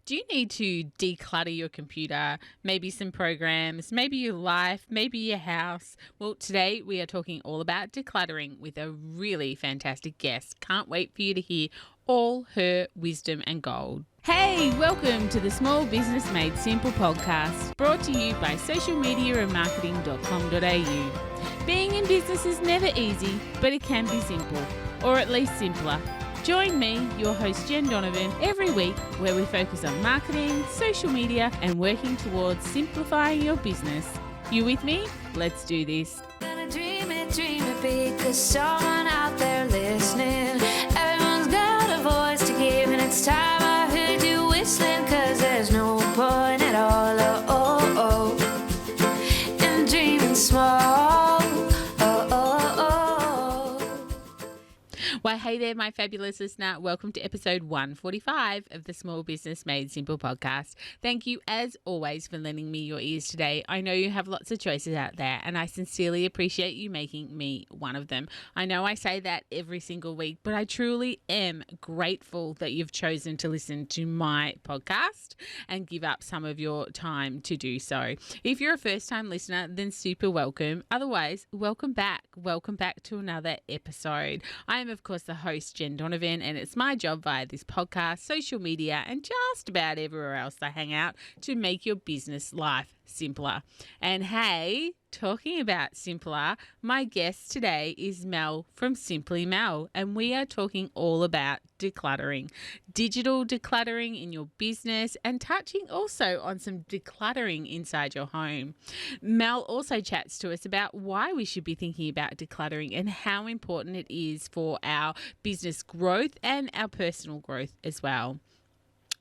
Do you need to declutter your computer, maybe some programs, maybe your life, maybe your house? Well, today we are talking all about decluttering with a really fantastic guest. Can't wait for you to hear all her wisdom and gold. Hey, welcome to the Small Business Made Simple podcast, brought to you by socialmediaandmarketing.com.au. Being in business is never easy, but it can be simple, or at least simpler. Join me, your host Jen Donovan, every week where we focus on marketing, social media, and working towards simplifying your business. You with me? Let's do this. Gonna dream it big, 'cause someone out there listening. Everyone's got a voice to give, and it's time I heard you whistling, 'cause there's no point at all, in dreaming small. Well, hey there, my fabulous listener. Welcome to episode 145 of the Small Business Made Simple podcast. Thank you, as always, for lending me your ears today. I know you have lots of choices out there, and I sincerely appreciate you making me one of them. I know I say that every single week, but I truly am grateful that you've chosen to listen to my podcast and give up some of your time to do so. If you're a first-time listener, then super welcome. Otherwise, welcome back. Welcome back to another episode. I am, of course, the host, Jen Donovan, and it's my job via this podcast, social media, and just about everywhere else I hang out to make your business life simpler. And hey, talking about simpler, my guest today is Mel from Simply Mel, and we are talking all about decluttering, digital decluttering in your business, and touching also on some decluttering inside your home. Mel also chats to us about why we should be thinking about decluttering and how important it is for our business growth and our personal growth as well.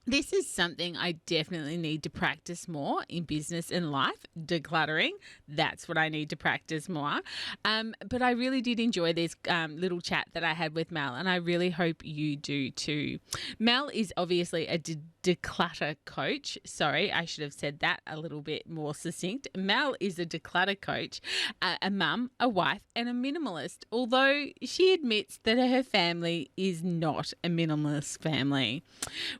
This is something I definitely need to practice more in business and life, decluttering. That's what I need to practice more. But I really did enjoy this little chat that I had with Mel, and I really hope you do too. Mel is obviously a declutter coach. Sorry, I should have said that a little bit more succinct. Mel is a declutter coach, a mum, a wife, and a minimalist, although she admits that her family is not a minimalist family.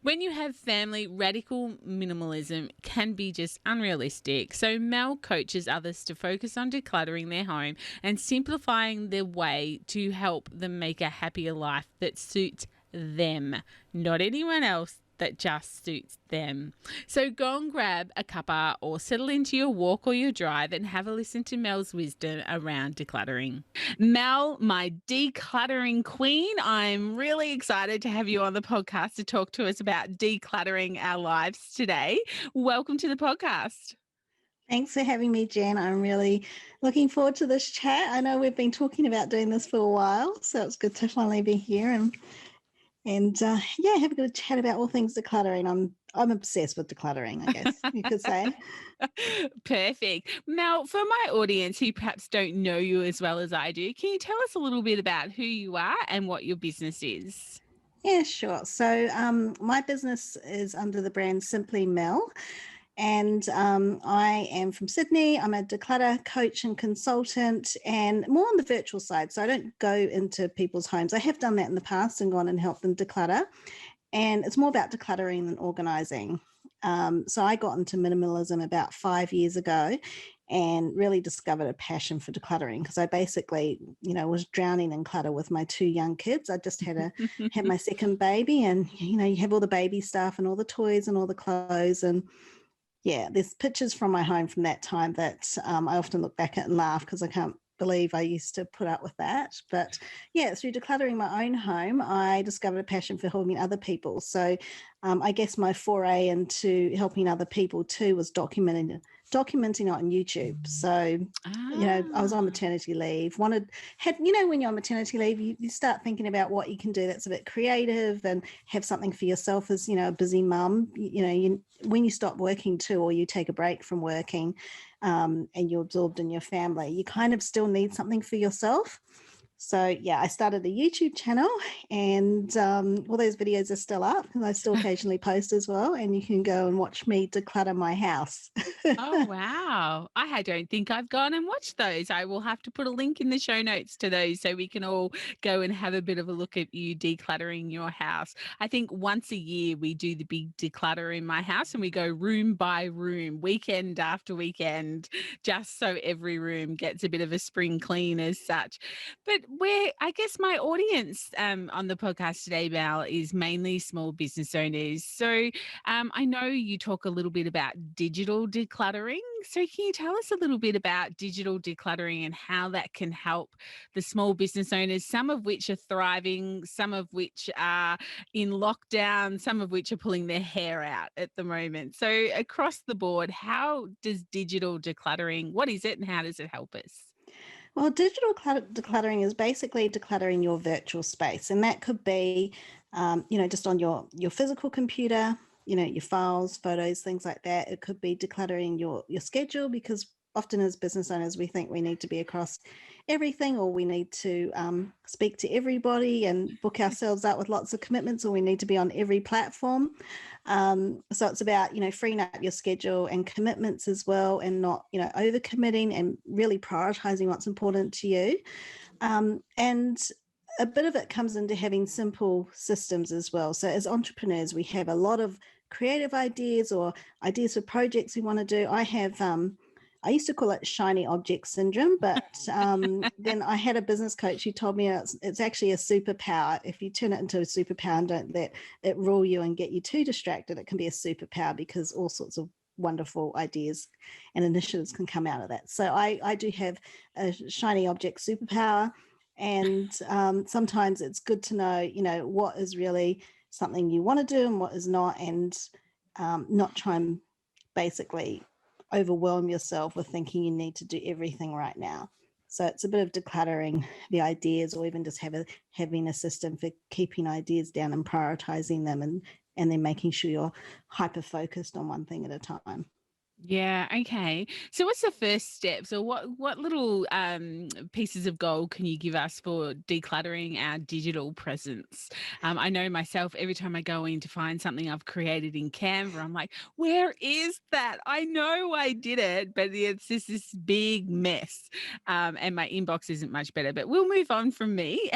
When you have family, radical minimalism can be just unrealistic. So Mel coaches others to focus on decluttering their home and simplifying their way to help them make a happier life that suits them, not anyone else, that just suits them. So go and grab a cuppa or settle into your walk or your drive and have a listen to Mel's wisdom around decluttering. Mel, my decluttering queen, I'm really excited to have you on the podcast to talk to us about decluttering our lives today. Welcome to the podcast. Thanks for having me, Jen. I'm really looking forward to this chat. I know we've been talking about doing this for a while, so it's good to finally be here and have a good chat about all things decluttering. I'm obsessed with decluttering, I guess you could say. Perfect. Mel, for my audience who perhaps don't know you as well as I do, can you tell us a little bit about who you are and what your business is? Yeah, sure. So my business is under the brand Simply Mel. And I am from Sydney. I'm a declutter coach and consultant, and more on the virtual side. So I don't go into people's homes. I have done that in the past and gone and helped them declutter. And it's more about decluttering than organizing. So I got into minimalism about 5 years ago and really discovered a passion for decluttering, because I basically, was drowning in clutter with my two young kids. I just had my second baby, and, you have all the baby stuff and all the toys and all the clothes, and yeah, there's pictures from my home from that time that I often look back at and laugh, because I can't believe I used to put up with that. But yeah, through decluttering my own home, I discovered a passion for helping other people. So I guess my foray into helping other people too was documenting it on YouTube. So, I was on maternity leave, when you're on maternity leave, you start thinking about what you can do that's a bit creative and have something for yourself as, a busy mum. When you stop working too, or you take a break from working and you're absorbed in your family, you kind of still need something for yourself. So yeah, I started a YouTube channel, and all those videos are still up, and I still occasionally post as well. And you can go and watch me declutter my house. Oh, wow. Don't think I've gone and watched those. I will have to put a link in the show notes to those so we can all go and have a bit of a look at you decluttering your house. I think once a year we do the big declutter in my house and we go room by room, weekend after weekend, just so every room gets a bit of a spring clean as such. But I guess my audience on the podcast today, Mel, is mainly small business owners. So I know you talk a little bit about digital decluttering. So, can you tell us a little bit about digital decluttering and how that can help the small business owners, some of which are thriving, some of which are in lockdown, some of which are pulling their hair out at the moment? So, across the board, how does digital decluttering, what is it and how does it help us? Well, digital decluttering is basically decluttering your virtual space, and that could be, just on your physical computer, your files, photos, things like that. It could be decluttering your schedule, because often as business owners we think we need to be across everything, or we need to speak to everybody and book ourselves out with lots of commitments, or we need to be on every platform. So it's about, freeing up your schedule and commitments as well, and not, overcommitting, and really prioritizing what's important to you. And a bit of it comes into having simple systems as well. So as entrepreneurs, we have a lot of creative ideas or ideas for projects we want to do. I used to call it shiny object syndrome, but then I had a business coach who told me it's actually a superpower. If you turn it into a superpower and don't let it rule you and get you too distracted, it can be a superpower, because all sorts of wonderful ideas and initiatives can come out of that. So I do have a shiny object superpower, and sometimes it's good to know, what is really something you want to do and what is not, and not try and basically overwhelm yourself with thinking you need to do everything right now. So it's a bit of decluttering the ideas, or even just having a system for keeping ideas down and prioritizing them, and then making sure you're hyper focused on one thing at a time. Yeah, okay. So what's the first step? So what little pieces of gold can you give us for decluttering our digital presence? I know myself, every time I go in to find something I've created in Canva, I'm like, where is that? I know I did it, but it's just this big mess. And my inbox isn't much better, but we'll move on from me.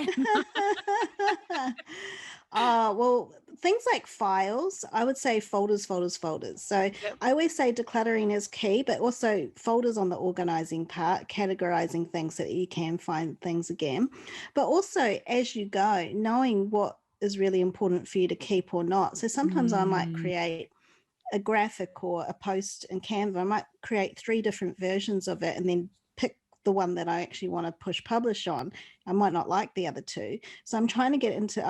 Well, things like files, I would say folders, folders, folders. So Yep. I always say decluttering is key, but also folders on the organizing part, categorizing things so that you can find things again. But also, as you go, knowing what is really important for you to keep or not. So sometimes I might Mm, create a graphic or a post in Canva. I might create 3 different versions of it and then pick the one that I actually want to push publish on. I might not like the other 2. So I've been trying to get into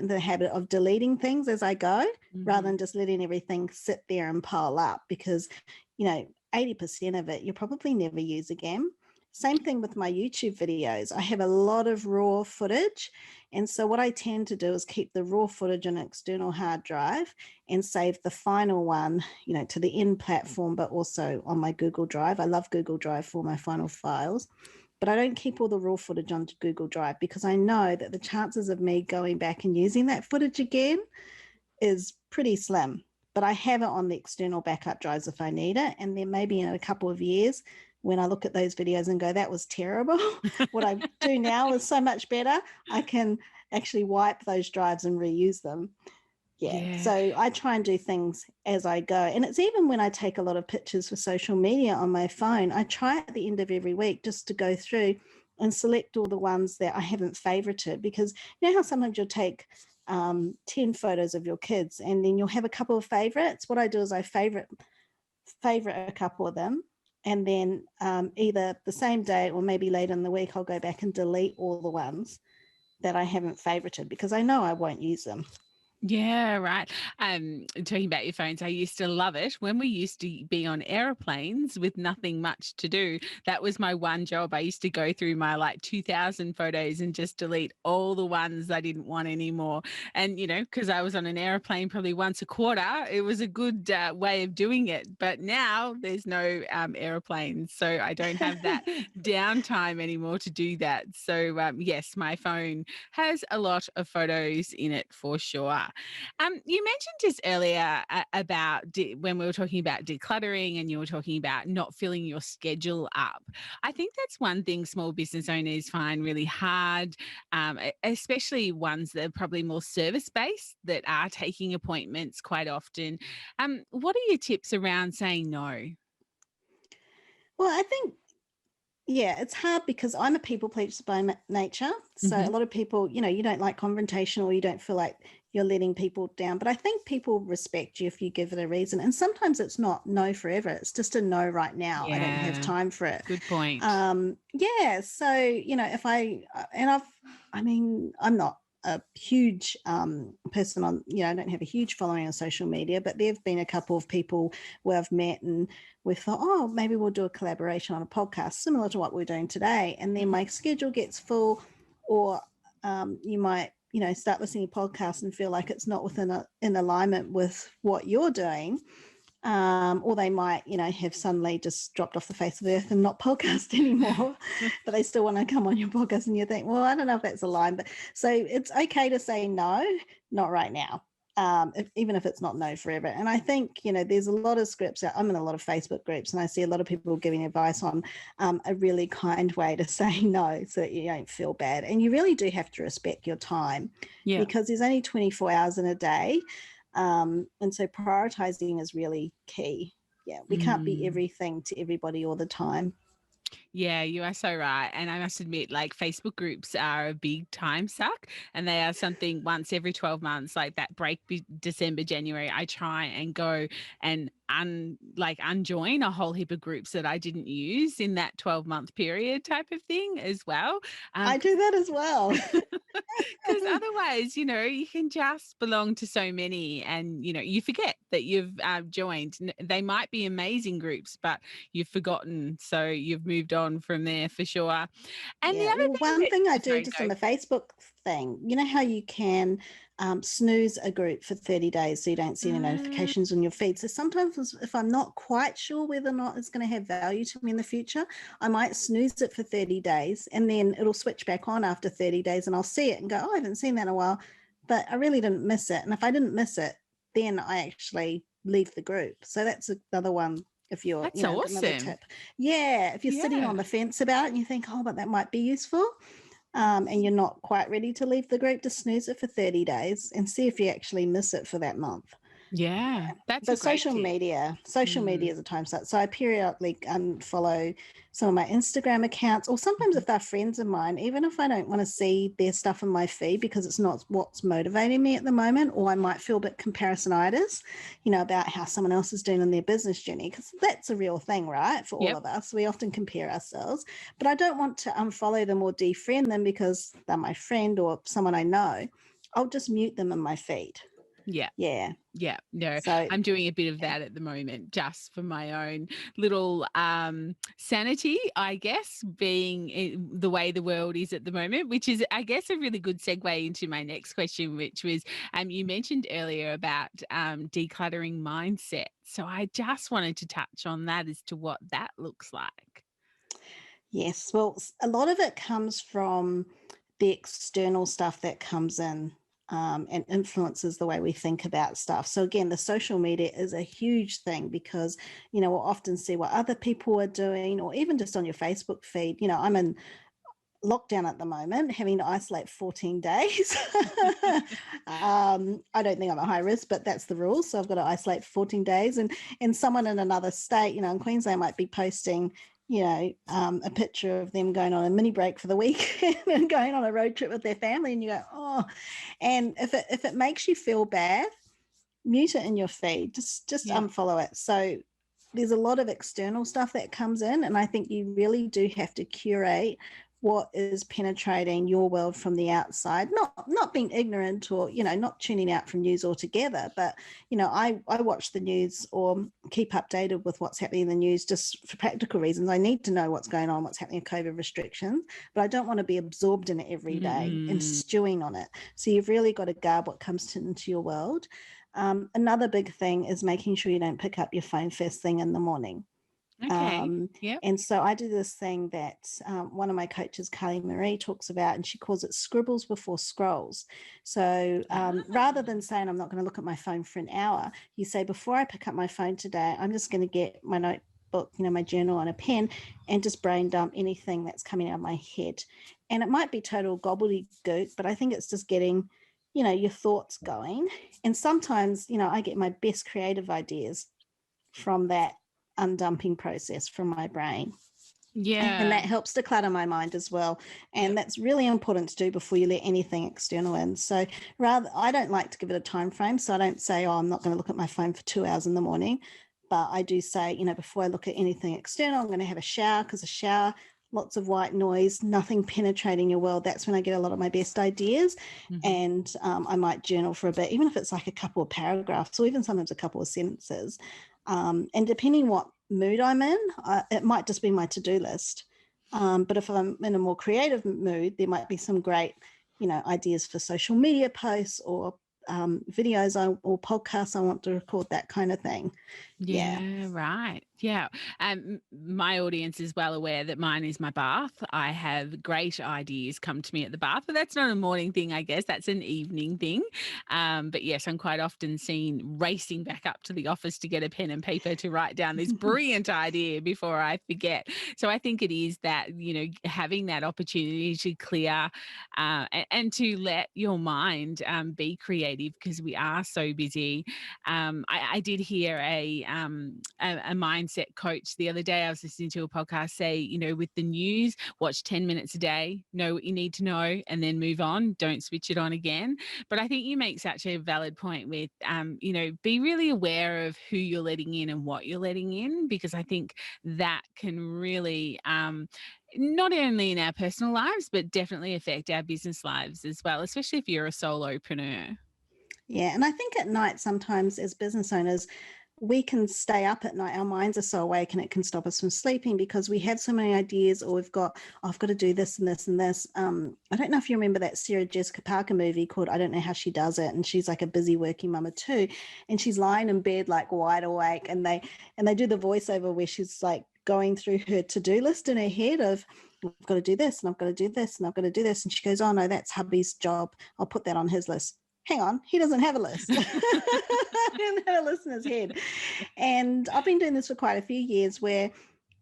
the habit of deleting things as I go, rather mhm. than just letting everything sit there and pile up, because, 80% of it you'll probably never use again. Same thing with my YouTube videos. I have a lot of raw footage. And so what I tend to do is keep the raw footage on an external hard drive and save the final one, to the end platform, but also on my Google Drive. I love Google Drive for my final files, but I don't keep all the raw footage onto Google Drive, because I know that the chances of me going back and using that footage again is pretty slim. But I have it on the external backup drives if I need it. And then maybe in a couple of years, when I look at those videos and go, that was terrible, what I do now is so much better. I can actually wipe those drives and reuse them. Yeah. Yeah. So I try and do things as I go. And it's even when I take a lot of pictures for social media on my phone, I try at the end of every week just to go through and select all the ones that I haven't favorited, because you know how sometimes you'll take 10 photos of your kids and then you'll have a couple of favorites. What I do is I favorite a couple of them, and then either the same day or maybe later in the week, I'll go back and delete all the ones that I haven't favorited, because I know I won't use them. Yeah, right. Talking about your phones, I used to love it when we used to be on airplanes with nothing much to do. That was my one job. I used to go through my like 2000 photos and just delete all the ones I didn't want anymore. And, because I was on an airplane probably once a quarter, it was a good way of doing it. But now there's no airplanes. So I don't have that downtime anymore to do that. So, yes, my phone has a lot of photos in it for sure. You mentioned just earlier about when we were talking about decluttering and you were talking about not filling your schedule up. I think that's one thing small business owners find really hard, especially ones that are probably more service based that are taking appointments quite often. What are your tips around saying no? Well, I think, yeah, it's hard because I'm a people pleaser by nature. So a Hmm. lot of people, you don't like confrontation or you don't feel like you're letting people down. But I think people respect you if you give it a reason. And sometimes it's not no forever. It's just a no right now. I don't have Yeah, time for it. good point. Yeah. So, if I'm not a huge person on, I don't have a huge following on social media, but there have been a couple of people where I've met and we thought, oh, maybe we'll do a collaboration on a podcast similar to what we're doing today. And then my schedule gets full, or you might, start listening to podcasts and feel like it's not in alignment with what you're doing. Or they might, have suddenly just dropped off the face of the earth and not podcast anymore, but they still want to come on your podcast, and you think, well, I don't know if that's aligned. But so it's okay to say no, not right now. Even if it's not no forever. And I think, there's a lot of scripts out. I'm in a lot of Facebook groups and I see a lot of people giving advice on a really kind way to say no so that you don't feel bad. And you really do have to respect your time Yeah. because there's only 24 hours in a day. And so prioritizing is really key. Yeah, we can't be Mm. everything to everybody all the time. Yeah, you are so right. And I must admit, like Facebook groups are a big time suck and they are something once every 12 months, like that break December, January, I try and go and unjoin a whole heap of groups that I didn't use in that 12-month period type of thing as well. I do that as well. Because otherwise, you can just belong to so many and, you forget that you've joined. They might be amazing groups, but you've forgotten. So you've moved on from there for sure. And the Yeah, other well, thing one that, thing I oh, do sorry, just on go. the Facebook thing, you know how you can snooze a group for 30 days so you don't see any Mm, notifications on your feed. So sometimes if I'm not quite sure whether or not it's going to have value to me in the future, I might snooze it for 30 days and then it'll switch back on after 30 days and I'll see it and go, oh, I haven't seen that in a while, but I really didn't miss it. And if I didn't miss it, then I actually leave the group. So that's another one if you're, that's another awesome. tip. Yeah, if you're sitting on Yeah. the fence about it and you think, oh, but that might be useful, and you're not quite ready to leave the group, just snooze it for 30 days and see if you actually miss it for that month. Yeah. That's a But great tip. social Mm, media is a time suck. So I periodically unfollow some of my Instagram accounts, or sometimes mhm. if they're friends of mine, even if I don't want to see their stuff in my feed because it's not what's motivating me at the moment, or I might feel a bit comparisonitis, about how someone else is doing in their business journey, because that's a real thing, right? For all Yep. of us, we often compare ourselves, but I don't want to unfollow them or defriend them because they're my friend or someone I know. I'll just mute them in my feed. Yeah. Yeah. Yeah, no, So I'm doing a bit of that at the moment just for my own little sanity, I guess, being the way the world is at the moment, which is, I guess, a really good segue into my next question, which was you mentioned earlier about decluttering mindset. So I just wanted to touch on that as to what that looks like. yes, well, a lot of it comes from the external stuff that comes in and influences the way we think about stuff. So again, the social media is a huge thing because we'll often see what other people are doing, or even just on your Facebook feed. I'm in lockdown at the moment, having to isolate 14 days. I don't think I'm at high risk, but that's the rule. So I've got to isolate for 14 days. And someone in another state, in Queensland might be posting, a picture of them going on a mini break for the week and going on a road trip with their family. And you go, oh, and if it makes you feel bad, mute it in your feed. Just Yeah. unfollow it. So there's a lot of external stuff that comes in, and I think you really do have to curate what is penetrating your world from the outside, not being ignorant or, not tuning out from news altogether, but, I watch the news or keep updated with what's happening in the news just for practical reasons. I need to know what's going on, what's happening with COVID restrictions, but I don't want to be absorbed in it every day and stewing on it. So you've really got to guard what comes into your world. Another big thing is making sure you don't pick up your phone first thing in the morning. Okay. Yep. And so I do this thing that one of my coaches, Carly Marie, talks about, and she calls it scribbles before scrolls. So rather than saying I'm not going to look at my phone for an hour, you say, before I pick up my phone today, I'm just going to get my notebook, my journal and a pen, and just brain dump anything that's coming out of my head. And it might be total gobbledygook, but I think it's just getting, your thoughts going. And sometimes, I get my best creative ideas from that undumping process from my brain. Yeah. And that helps declutter my mind as well. And that's really important to do before you let anything external in. So I don't like to give it a time frame. So I don't say, I'm not going to look at my phone for 2 hours in the morning. But I do say, before I look at anything external, I'm going to have a shower, because a shower, lots of white noise, nothing penetrating your world. That's when I get a lot of my best ideas. And I might journal for a bit, even if it's like a couple of paragraphs or even sometimes a couple of sentences. And depending what mood I'm in, it might just be my to-do list. But if I'm in a more creative mood, there might be some great, ideas for social media posts or videos or podcasts I want to record, that kind of thing. Yeah, right. Yeah. My audience is well aware that mine is my bath. I have great ideas come to me at the bath, but that's not a morning thing, I guess. That's an evening thing. But yes, I'm quite often seen racing back up to the office to get a pen and paper to write down this brilliant idea before I forget. So I think it is that, having that opportunity to clear and to let your mind be creative, because we are so busy. I did hear a mindset coach the other day. I was listening to a podcast say, with the news, watch 10 minutes a day, know what you need to know, and then move on. Don't switch it on again. But I think you make such a valid point with, be really aware of who you're letting in and what you're letting in, because I think that can really, not only in our personal lives, but definitely affect our business lives as well, especially if you're a solopreneur. Yeah. And I think at night, sometimes as business owners, we can stay up at night. Our minds are so awake, and it can stop us from sleeping because we have so many ideas, or I've got to do this and this and this. I don't know if you remember that Sarah Jessica Parker movie called I Don't Know How She Does It. And she's like a busy working mama too. And she's lying in bed, like wide awake. And they do the voiceover where she's like going through her to-do list in her head of, I've got to do this and I've got to do this and I've got to do this. And she goes, oh no, that's hubby's job. I'll put that on his list. Hang on, he doesn't have a list. He doesn't have a list in his head. And I've been doing this for quite a few years, where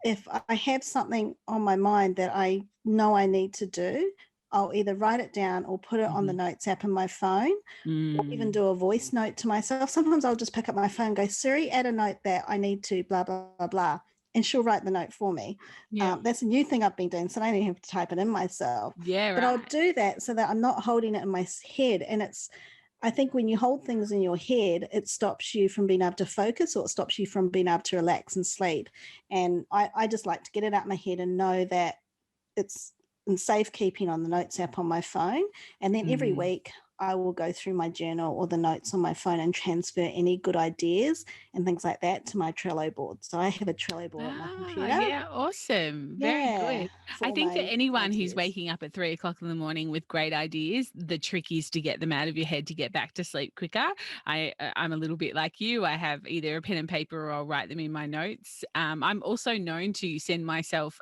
if I have something on my mind that I know I need to do, I'll either write it down or put it on the notes app in my phone, or even do a voice note to myself. Sometimes I'll just pick up my phone and go, Siri, add a note that I need to blah, blah, blah, blah. And she'll write the note for me. Yeah. That's a new thing I've been doing, so I don't even have to type it in myself. Yeah, but I'll do that so that I'm not holding it in my head. And I think when you hold things in your head, it stops you from being able to focus, or it stops you from being able to relax and sleep. And I just like to get it out of my head and know that it's in safekeeping on the notes app on my phone. And then every week I will go through my journal or the notes on my phone and transfer any good ideas and things like that to my Trello board. So I have a Trello board on my computer. Yeah, awesome. Very good. I think for anyone who's waking up at 3 o'clock in the morning with great ideas, the trick is to get them out of your head to get back to sleep quicker. I'm a little bit like you. I have either a pen and paper, or I'll write them in my notes. I'm also known to send myself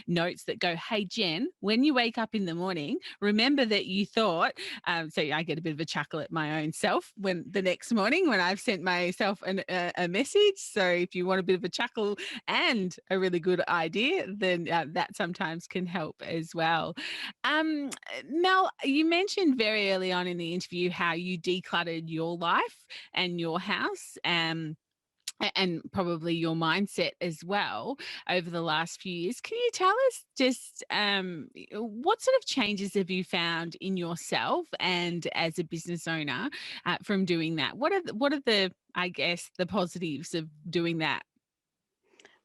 notes that go, hey, Jen, when you wake up in the morning, remember that you thought, so I get a bit of a chuckle at my own self when the next morning when I've sent myself a message. So if you want a bit of a chuckle and a really good idea, then that sometimes can help as well. Mel, you mentioned very early on in the interview how you decluttered your life and your house. And probably your mindset as well over the last few years. Can you tell us just what sort of changes have you found in yourself and as a business owner from doing that? What are the I guess the positives of doing that?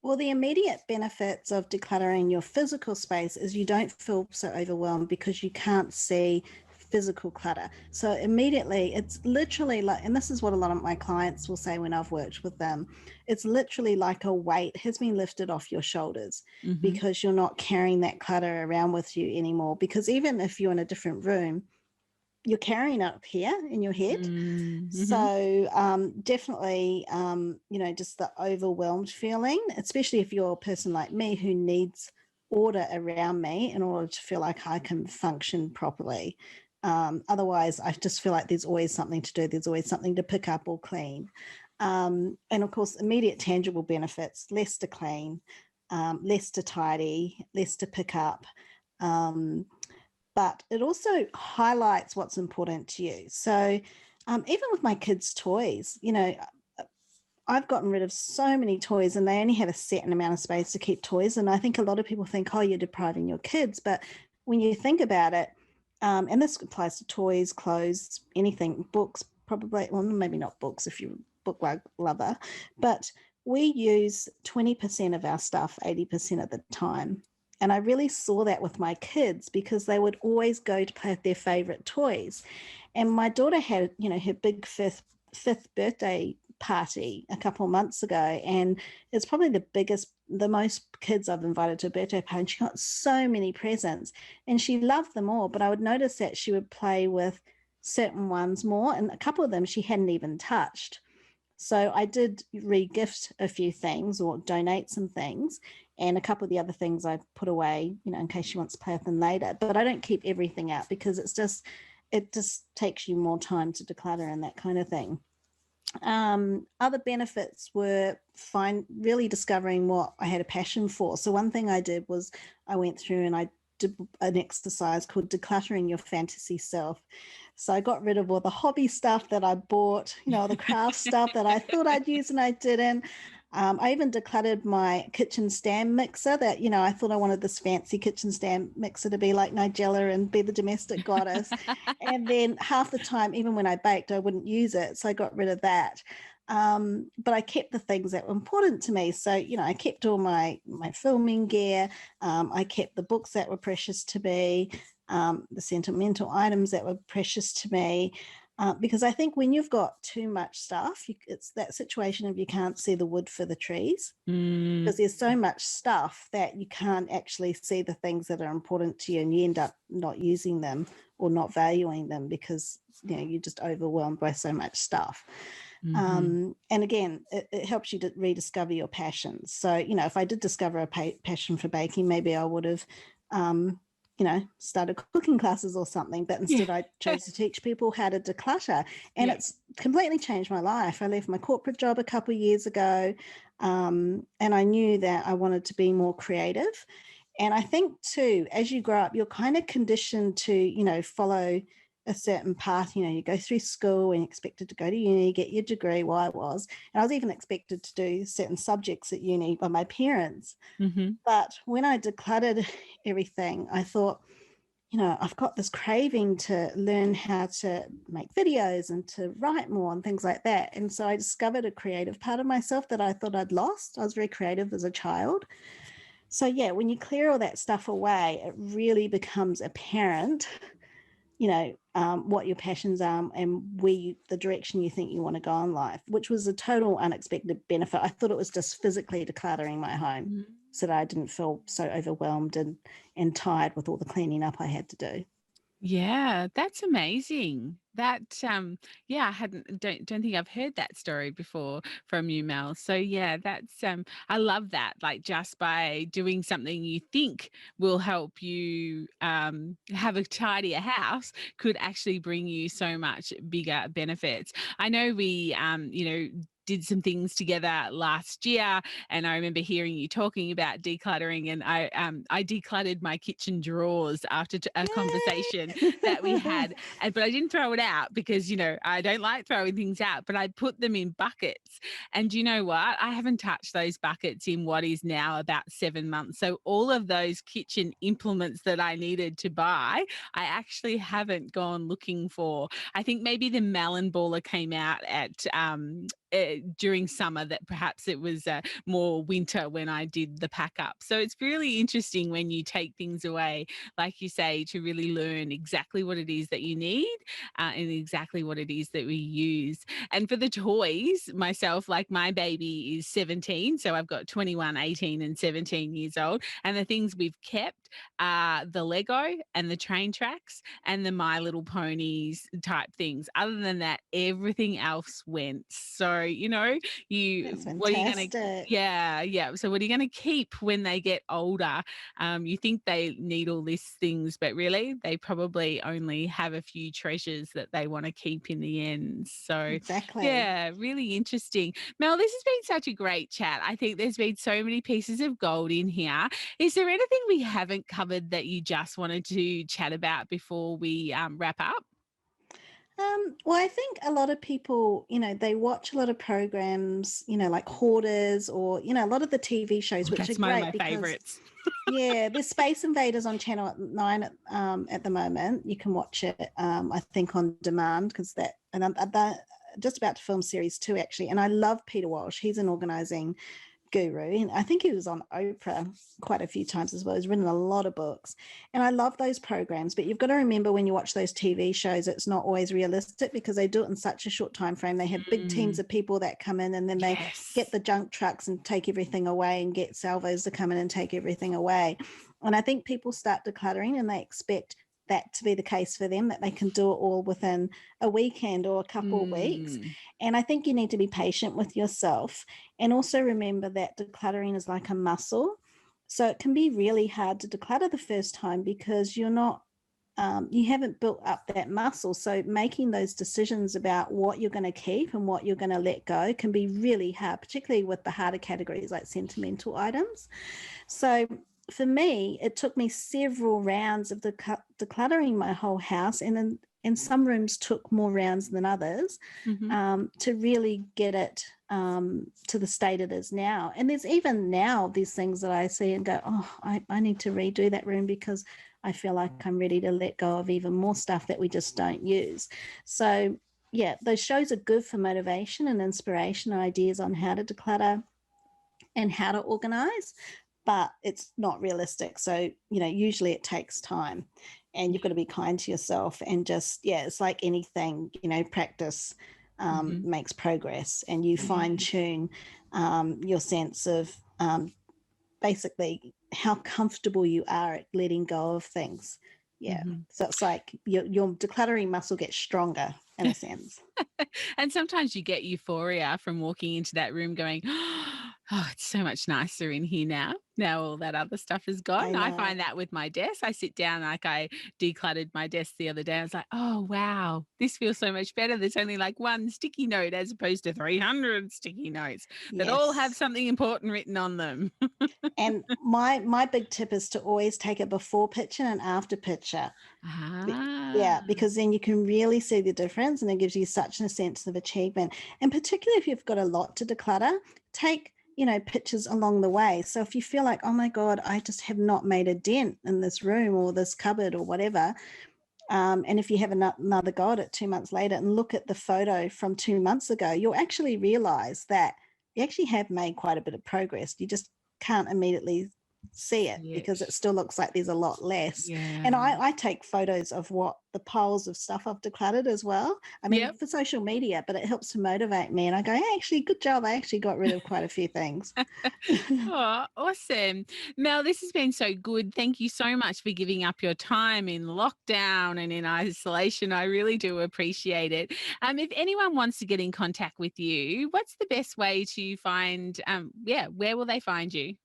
Well, the immediate benefits of decluttering your physical space is you don't feel so overwhelmed because you can't see physical clutter. So immediately it's literally like, and this is what a lot of my clients will say when I've worked with them, it's literally like a weight has been lifted off your shoulders Mm-hmm. because you're not carrying that clutter around with you anymore. Because even if you're in a different room, you're carrying it up here in your head. Mm-hmm. So definitely, just the overwhelmed feeling, especially if you're a person like me who needs order around me in order to feel like I can function properly. Otherwise, I just feel like there's always something to do. There's always something to pick up or clean. And of course, immediate tangible benefits, less to clean, less to tidy, less to pick up. But it also highlights what's important to you. So even with my kids' toys, I've gotten rid of so many toys and they only have a certain amount of space to keep toys. And I think a lot of people think, oh, you're depriving your kids. But when you think about it, and this applies to toys, clothes, anything, books, probably, well, maybe not books if you're a book lover, but we use 20% of our stuff 80% of the time. And I really saw that with my kids because they would always go to play with their favorite toys. And my daughter had, her big fifth birthday party a couple of months ago, and it's probably the most kids I've invited to a birthday party. And she got so many presents and she loved them all, but I would notice that she would play with certain ones more, and a couple of them she hadn't even touched. So I did re-gift a few things or donate some things, and a couple of the other things I put away, in case she wants to play with them later. But I don't keep everything out because it just takes you more time to declutter and that kind of thing. Other benefits were really discovering what I had a passion for. So one thing I did was I went through and I did an exercise called decluttering your fantasy self. So I got rid of all the hobby stuff that I bought, the craft stuff that I thought I'd use and I didn't. I even decluttered my kitchen stand mixer that, I thought I wanted this fancy kitchen stand mixer to be like Nigella and be the domestic goddess. And then half the time, even when I baked, I wouldn't use it. So I got rid of that. But I kept the things that were important to me. So, I kept all my filming gear. I kept the books that were precious to me, the sentimental items that were precious to me. Because I think when you've got too much stuff, it's that situation of you can't see the wood for the trees because there's so much stuff that you can't actually see the things that are important to you, and you end up not using them or not valuing them because you're just overwhelmed by so much stuff. And again, it helps you to rediscover your passions. So, if I did discover a passion for baking, maybe I would have started cooking classes or something, but instead I chose to teach people how to declutter, and it's completely changed my life. I left my corporate job a couple of years ago, and I knew that I wanted to be more creative. And I think too, as you grow up, you're kind of conditioned to, follow a certain path. You go through school and expected to go to uni, get your degree. Well, I was, and I was even expected to do certain subjects at uni by my parents. But when I decluttered everything, I thought, I've got this craving to learn how to make videos and to write more and things like that. And so I discovered a creative part of myself that I thought I'd lost. I was very creative as a child. So yeah, when you clear all that stuff away, it really becomes apparent, what your passions are and the direction you think you want to go in life, which was a total unexpected benefit. I thought it was just physically decluttering my home so that I didn't feel so overwhelmed and tired with all the cleaning up I had to do. Yeah, that's amazing. That I don't think I've heard that story before from you, Mel. So yeah, that's I love that. Like just by doing something you think will help you have a tidier house could actually bring you so much bigger benefits. I know we did some things together last year, and I remember hearing you talking about decluttering, and I decluttered my kitchen drawers after a conversation that we had, but I didn't throw it out because I don't like throwing things out, but I put them in buckets. And you know what? I haven't touched those buckets in what is now about 7 months. So all of those kitchen implements that I needed to buy, I actually haven't gone looking for. I think maybe the melon baller came out at during summer that perhaps it was more winter when I did the pack up. So it's really interesting when you take things away, like you say, to really learn exactly what it is that you need and exactly what it is that we use. And for the toys, myself, like my baby is 17, so I've got 21, 18 and 17 years old. And the things we've kept are the Lego and the train tracks and the My Little Ponies type things. Other than that, everything else went. So, That's what are you going to, fantastic. yeah. So what are you going to keep when they get older? You think they need all these things, but really they probably only have a few treasures that they want to keep in the end. So Exactly. yeah, really interesting. Mel, this has been such a great chat. I think there's been so many pieces of gold in here. Is there anything we haven't covered that you just wanted to chat about before we wrap up? Well, I think a lot of people, they watch a lot of programs, like Hoarders or, a lot of the TV shows, which That's are one of great my because, favorites. yeah, there's Space Invaders on Channel 9 at the moment. You can watch it, I think, on demand because and I'm just about to film series 2, actually. And I love Peter Walsh. He's an organizing guru. And I think he was on Oprah quite a few times as well. He's written a lot of books. And I love those programs. But you've got to remember when you watch those TV shows, it's not always realistic because they do it in such a short time frame. They have big teams of people that come in and then they get the junk trucks and take everything away and get salvos to come in and take everything away. And I think people start decluttering and they expect that to be the case for them, that they can do it all within a weekend or a couple of weeks. And I think you need to be patient with yourself and also remember that decluttering is like a muscle. So it can be really hard to declutter the first time because you're not, you haven't built up that muscle. So making those decisions about what you're going to keep and what you're going to let go can be really hard, particularly with the harder categories like sentimental items. So for me, it took me several rounds of decluttering my whole house, and some rooms took more rounds than others to really get it to the state it is now. And there's even now these things that I see and go, oh, I need to redo that room because I feel like I'm ready to let go of even more stuff that we just don't use. So yeah, those shows are good for motivation and inspiration, ideas on how to declutter and how to organize, but it's not realistic. So, usually it takes time and you've got to be kind to yourself and just, it's like anything, practice makes progress, and you fine tune your sense of basically how comfortable you are at letting go of things. Yeah. So it's like your decluttering muscle gets stronger in a sense. And sometimes you get euphoria from walking into that room going, oh, it's so much nicer in here now. Now all that other stuff is gone. I find that with my desk. I sit down, like I decluttered my desk the other day. I was like, oh, wow, this feels so much better. There's only like one sticky note as opposed to 300 sticky notes that all have something important written on them. And my big tip is to always take a before picture and an after picture. Yeah, because then you can really see the difference and it gives you such a sense of achievement. And particularly if you've got a lot to declutter, take pictures along the way. So if you feel like, oh my God, I just have not made a dent in this room or this cupboard or whatever, and if you have another go at it 2 months later and look at the photo from 2 months ago, you'll actually realize that you actually have made quite a bit of progress. You just can't immediately see it because it still looks like there's a lot less. And I take photos of what the piles of stuff I've decluttered as well. I mean, for social media, but it helps to motivate me. And I go, hey, actually, good job. I actually got rid of quite a few things. Oh, awesome. Mel, this has been so good. Thank you so much for giving up your time in lockdown and in isolation. I really do appreciate it. If anyone wants to get in contact with you, what's the best way to find, where will they find you?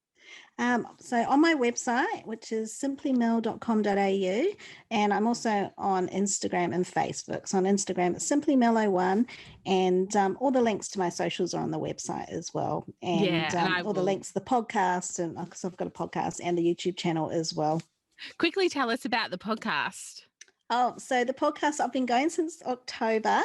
So on my website, which is simplymel.com.au, and I'm also on Instagram and Facebook. So on Instagram, it's simplymel01, and all the links to my socials are on the website as well. And, all the links to the podcast, and because I've got a podcast and the YouTube channel as well. Quickly tell us about the podcast. Oh, so the podcast, I've been going since October,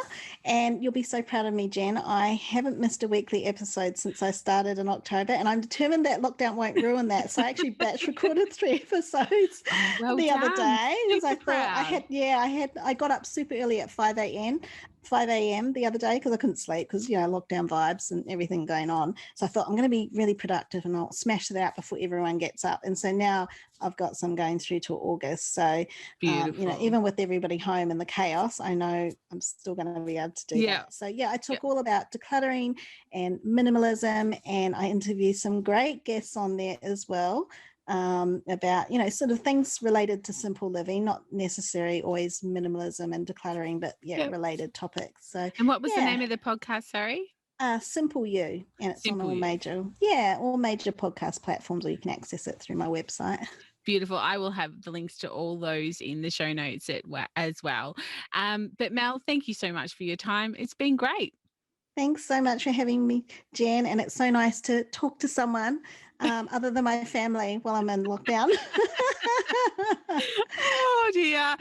and you'll be so proud of me, Jen. I haven't missed a weekly episode since I started in October, and I'm determined that lockdown won't ruin that. So I actually batch recorded 3 episodes other day because I thought I got up super early at 5 a.m. 5 a.m. the other day because I couldn't sleep because, lockdown vibes and everything going on. So I thought I'm going to be really productive and I'll smash it out before everyone gets up. And so now I've got some going through to August. So, Beautiful. even with everybody home and the chaos, I know I'm still going to be able to do that. So, I talk all about decluttering and minimalism, and I interview some great guests on there as well. About, sort of things related to simple living, not necessarily always minimalism and decluttering, but related topics. So, and what was the name of the podcast? Sorry. Simple You, and it's Simple on all You. major podcast platforms, or you can access it through my website. Beautiful. I will have the links to all those in the show notes as well. But Mel, thank you so much for your time. It's been great. Thanks so much for having me, Jen. And it's so nice to talk to someone other than my family while I'm in lockdown. Oh, dear.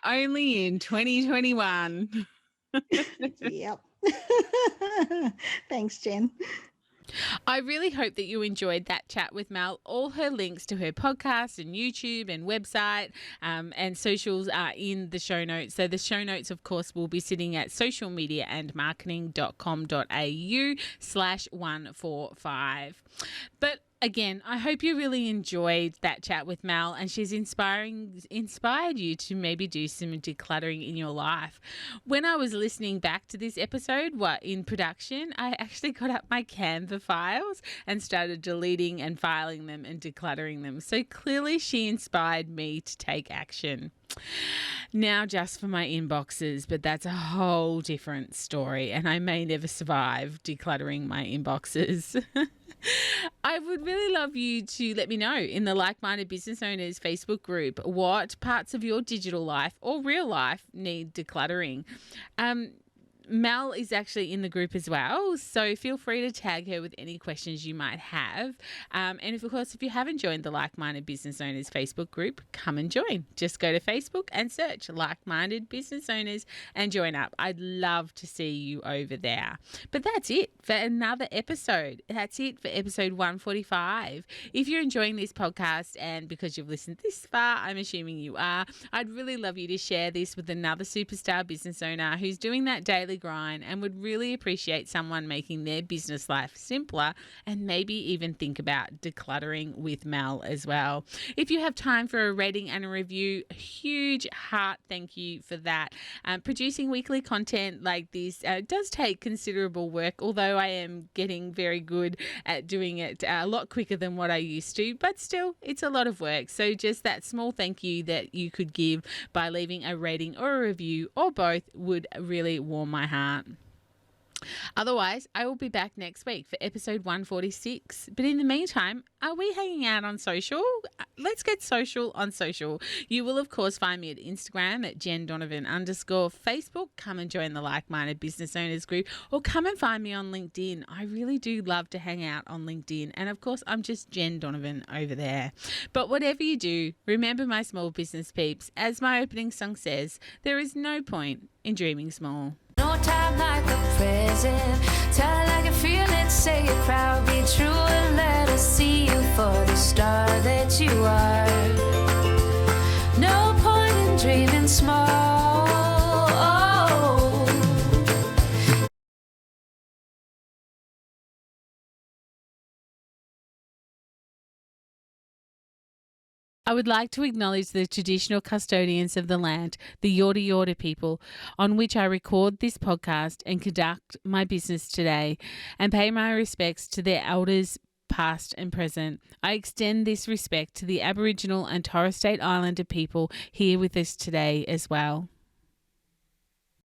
Only in 2021. Yep. Thanks, Jen. I really hope that you enjoyed that chat with Mel. All her links to her podcast and YouTube and website and socials are in the show notes. So the show notes, of course, will be sitting at socialmediaandmarketing.com.au/145. But again, I hope you really enjoyed that chat with Mel, and she's inspired you to maybe do some decluttering in your life. When I was listening back to this episode, in production, I actually got up my Canva files and started deleting and filing them and decluttering them. So clearly she inspired me to take action. Now just for my inboxes, but that's a whole different story, and I may never survive decluttering my inboxes. I would really love you to let me know in the Like-Minded Business Owners Facebook group what parts of your digital life or real life need decluttering. Mel is actually in the group as well, so feel free to tag her with any questions you might have. And of course, if you haven't joined the Like-Minded Business Owners Facebook group, come and join. Just go to Facebook and search Like-Minded Business Owners and join up. I'd love to see you over there. But that's it for another episode. That's it for episode 145. If you're enjoying this podcast, and because you've listened this far, I'm assuming you are, I'd really love you to share this with another superstar business owner who's doing that daily grind and would really appreciate someone making their business life simpler, and maybe even think about decluttering with Mel as well. If you have time for a rating and a review, a huge heart thank you for that. Producing weekly content like this does take considerable work, although I am getting very good at doing it a lot quicker than what I used to, but still it's a lot of work. So just that small thank you that you could give by leaving a rating or a review or both would really warm my heart. Otherwise, I will be back next week for episode 146. But in the meantime, are we hanging out on social? Let's get social on social. You will, of course, find me at Instagram at JenDonovan_. Facebook, come and join the Like-Minded Business Owners group, or come and find me on LinkedIn. I really do love to hang out on LinkedIn. And of course, I'm just Jen Donovan over there. But whatever you do, remember, my small business peeps, as my opening song says, there is no point in dreaming small. No time like the present. Tell it like you feel it, say it proud, be true, and let us see you for the star that you are. No point in dreaming small. I would like to acknowledge the traditional custodians of the land, the Yorta Yorta people, on which I record this podcast and conduct my business today, and pay my respects to their elders, past and present. I extend this respect to the Aboriginal and Torres Strait Islander people here with us today as well.